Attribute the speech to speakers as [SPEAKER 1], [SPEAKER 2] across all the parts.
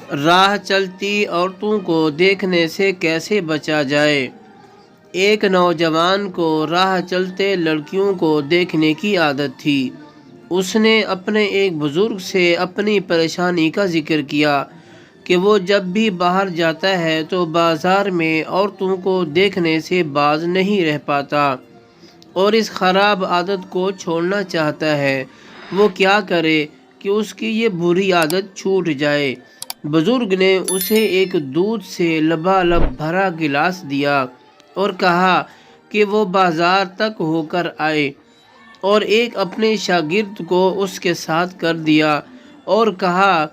[SPEAKER 1] راہ چلتی عورتوں کو دیکھنے سے کیسے بچا جائے؟ ایک نوجوان کو راہ چلتے لڑکیوں کو دیکھنے کی عادت تھی۔ اس نے اپنے ایک بزرگ سے اپنی پریشانی کا ذکر کیا کہ وہ جب بھی باہر جاتا ہے تو بازار میں عورتوں کو دیکھنے سے باز نہیں رہ پاتا اور اس خراب عادت کو چھوڑنا چاہتا ہے۔ وہ کیا کرے کہ اس کی یہ بری عادت چھوٹ جائے؟ بزرگ نے اسے ایک دودھ سے لبالب بھرا گلاس دیا اور کہا کہ وہ بازار تک ہو کر آئے، اور ایک اپنے شاگرد کو اس کے ساتھ کر دیا اور کہا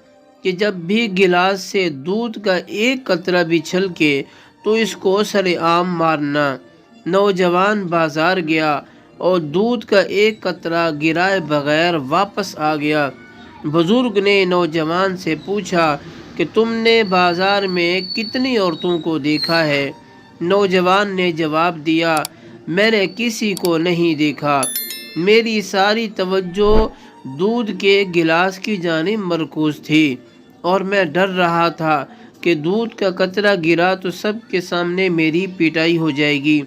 [SPEAKER 1] کہ جب بھی گلاس سے دودھ کا ایک قطرہ بھی چھلکے تو اس کو سرِ عام مارنا۔ نوجوان بازار گیا اور دودھ کا ایک قطرہ گرائے بغیر واپس آ گیا۔ بزرگ نے نوجوان سے پوچھا کہ تم نے بازار میں کتنی عورتوں کو دیکھا ہے؟ نوجوان نے جواب دیا، میں نے کسی کو نہیں دیکھا، میری ساری توجہ دودھ کے گلاس کی جانب مرکوز تھی اور میں ڈر رہا تھا کہ دودھ کا قطرہ گرا تو سب کے سامنے میری پٹائی ہو جائے گی۔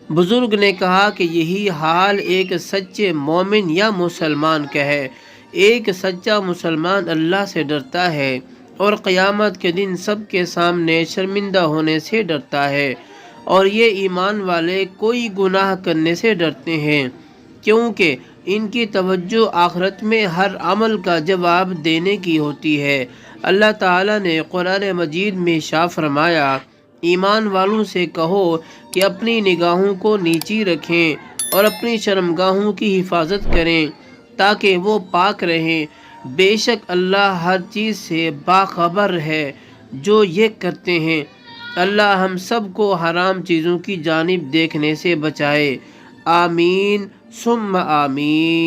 [SPEAKER 1] بزرگ نے کہا کہ یہی حال ایک سچے مومن یا مسلمان کا ہے۔ ایک سچا مسلمان اللہ سے ڈرتا ہے اور قیامت کے دن سب کے سامنے شرمندہ ہونے سے ڈرتا ہے، اور یہ ایمان والے کوئی گناہ کرنے سے ڈرتے ہیں کیونکہ ان کی توجہ آخرت میں ہر عمل کا جواب دینے کی ہوتی ہے۔ اللہ تعالیٰ نے قرآن مجید میں ارشاد فرمایا، ایمان والوں سے کہو کہ اپنی نگاہوں کو نیچی رکھیں اور اپنی شرمگاہوں کی حفاظت کریں تاکہ وہ پاک رہیں۔ بے شک اللہ ہر چیز سے باخبر ہے جو یہ کرتے ہیں۔ اللہ ہم سب کو حرام چیزوں کی جانب دیکھنے سے بچائے۔ آمین ثم آمین۔